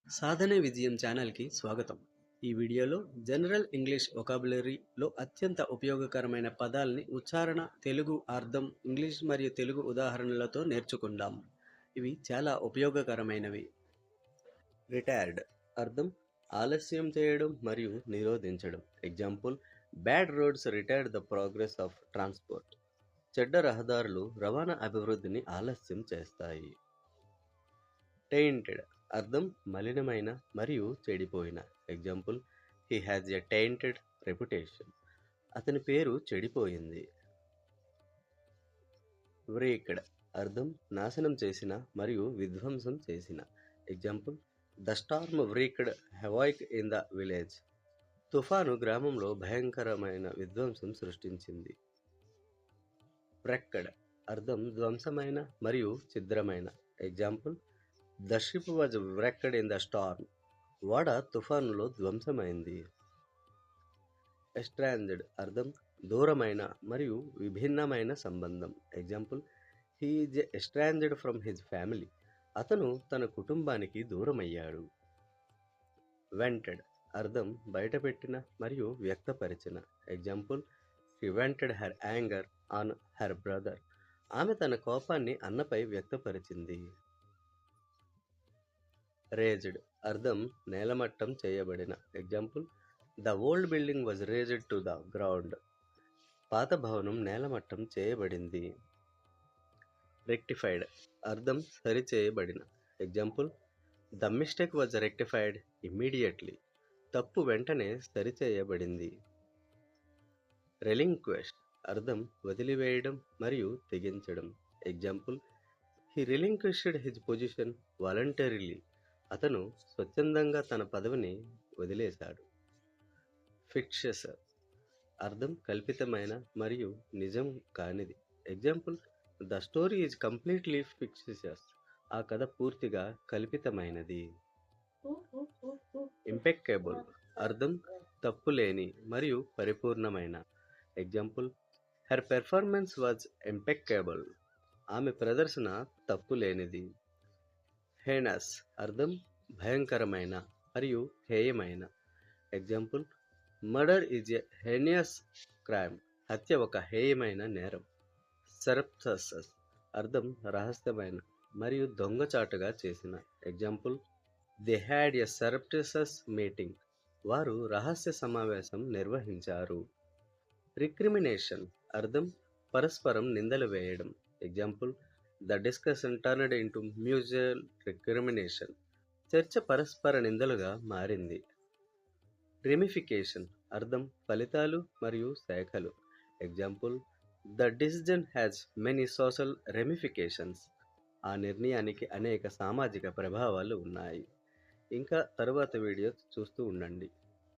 సాధనే విజయం ఛానల్కి స్వాగతం. ఈ వీడియోలో జనరల్ ఇంగ్లీష్ వొకాబులరీలో అత్యంత ఉపయోగకరమైన పదాల్ని ఉచ్చారణ, తెలుగు అర్థం, ఇంగ్లీష్ మరియు తెలుగు ఉదాహరణలతో నేర్చుకుందాం. ఇవి చాలా ఉపయోగకరమైనవి. రిటైర్డ్ అర్థం ఆలస్యం చేయడం మరియు నిరోధించడం. Example, bad roads retired the progress of transport. చెడ్డ రహదారులు రవాణా అభివృద్ధిని ఆలస్యం చేస్తాయి. టెయింటెడ్ అర్థం మలినమైన మరియు చెడిపోయిన. Example, he has a tainted reputation. అతని పేరు చెడిపోయింది. వ్రేక్డ్ అర్థం నాశనం చేసిన మరియు విధ్వంసం చేసిన. Example, the storm wrecked havoc in the village. తుఫాను గ్రామంలో భయంకరమైన విధ్వంసం సృష్టించింది. వ్రెక్డ్ అర్థం ధ్వంసమైన మరియు ఛిద్రమైన. Example, the ship was wrecked in the storm. ఓడ తుఫానులో ధ్వంసమైంది. ఎస్ట్రాంజ్డ్ అర్థం దూరమైన మరియు విభిన్నమైన సంబంధం. Example, he is estranged from his family. అతను తన కుటుంబానికి దూరమయ్యాడు. వెంటెడ్ అర్థం బయటపెట్టిన మరియు వ్యక్తపరిచిన. Example, she vented her anger on her brother. ఆమె తన కోపాన్ని అన్నపై వ్యక్తపరిచింది. రేజ్డ్ అర్థం నేలమట్టం చేయబడిన. Example, the old building was razed to the ground. పాత భవనం నేలమట్టం చేయబడింది. రెక్టిఫైడ్ అర్థం సరిచేయబడిన. Example, the mistake was rectified immediately. తప్పు వెంటనే సరిచేయబడింది. రెలింక్వెస్ట్ అర్థం వదిలివేయడం మరియు తెగించడం. Example, he relinquished his position voluntarily. అతను స్వచ్ఛందంగా తన పదవిని వదిలేశాడు. ఫిక్షస్ అర్థం కల్పితమైన మరియు నిజం కానిది. Example, the story is completely fictitious. ఆ కథ పూర్తిగా కల్పితమైనది. ఇంపెక్కేబుల్ అర్థం తప్పులేని మరియు పరిపూర్ణమైన. Example, her performance was impeccable. ఆమె ప్రదర్శన తప్పులేనిది. హేనస్ అర్థం భయంకరమైన మరియు హేయమైన. Example, murder is a heinous crime. హత్య ఒక హేయమైన నేరం. సర్ప్సస్ అర్థం రహస్యమైన మరియు దొంగచాటుగా చేసిన. Example, they had a surreptitious meeting. వారు రహస్య సమావేశం నిర్వహించారు. రిక్రిమినేషన్ అర్థం పరస్పరం నిందలు వేయడం. Example, the discussion turned into mutual recrimination. చర్చ పరస్పర నిందలుగా మారింది. రెమిఫికేషన్ అర్థం ఫలితాలు మరియు శాఖలు. Example, the decision has many social ramifications. ఆ నిర్ణయానికి అనేక సామాజిక ప్రభావాలు ఉన్నాయి. ఇంకా తరువాత వీడియో చూస్తూ ఉండండి.